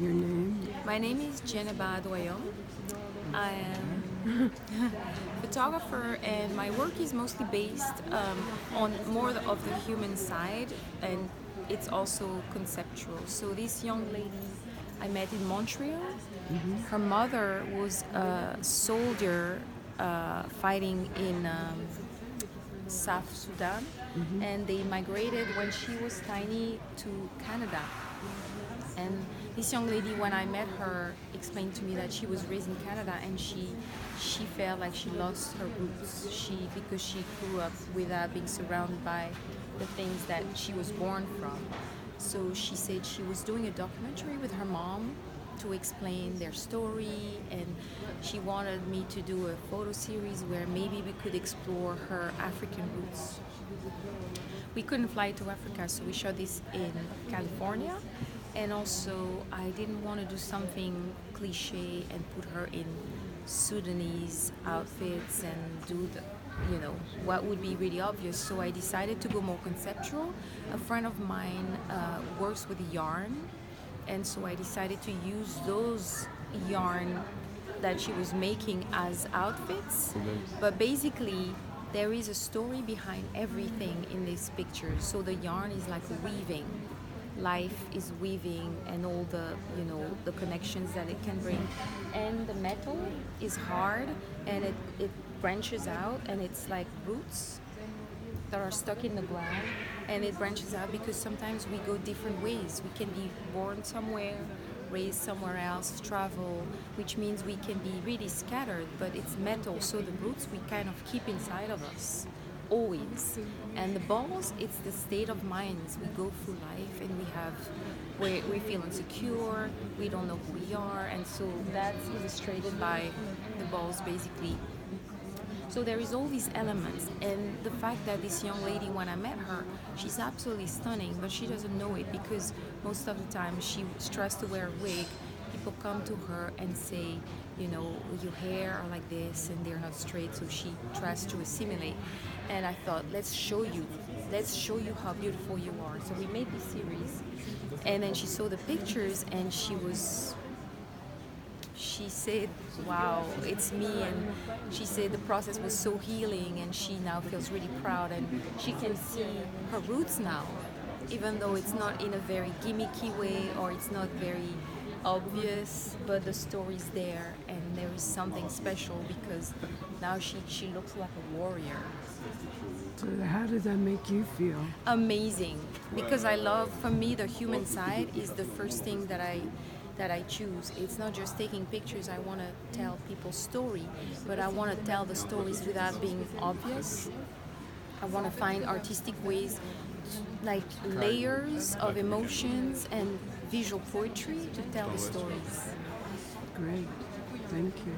Your name? My name is Djeneba Aduayom. I am a photographer, and my work is mostly based on more of the human side, and it's also conceptual. So this young lady I met in Montreal, her mother was a soldier fighting in South Sudan, and they migrated when she was tiny to Canada. And this young lady, when I met her, explained to me that she was raised in Canada, and she felt like she lost her roots. Because she grew up without being surrounded by the things that she was born from. So she said she was doing a documentary with her mom to explain their story, and she wanted me to do a photo series where maybe we could explore her African roots. We couldn't fly to Africa, so we shot this in California. And also, I didn't want to do something cliche and put her in Sudanese outfits and do what would be really obvious. So I decided to go more conceptual. A friend of mine works with yarn, and so I decided to use those yarn that she was making as outfits. But basically, there is a story behind everything in this picture. So the yarn is like weaving. Life is weaving, and all the connections that it can bring. And the metal is hard, and it branches out, and it's like roots that are stuck in the ground, and it branches out because sometimes we go different ways. We can be born somewhere, raised somewhere else, travel, which means we can be really scattered, but it's metal, so the roots we kind of keep inside of us always. And the balls, it's the state of minds. We go through life, and we feel insecure, we don't know who we are, and so that's illustrated by the balls basically. So there is all these elements, and the fact that this young lady, when I met her, she's absolutely stunning, but she doesn't know it because most of the time she tries to wear a wig. People come to her and say, your hair are like this, and they're not straight, so she tries to assimilate. And I thought, let's show you how beautiful you are. So we made this series, and then she saw the pictures, and she said, wow, it's me. And she said the process was so healing, and she now feels really proud, and she can see her roots now, even though it's not in a very gimmicky way, or it's not very obvious, but the story's there, and there is something special because now she looks like a warrior. So how does that make you feel? Amazing, because for me, the human side is the first thing that I choose. It's not just taking pictures. I want to tell people's story, but I want to tell the stories without being obvious. I want to find artistic ways, like layers of emotions and visual poetry to tell the stories. Great. Thank you.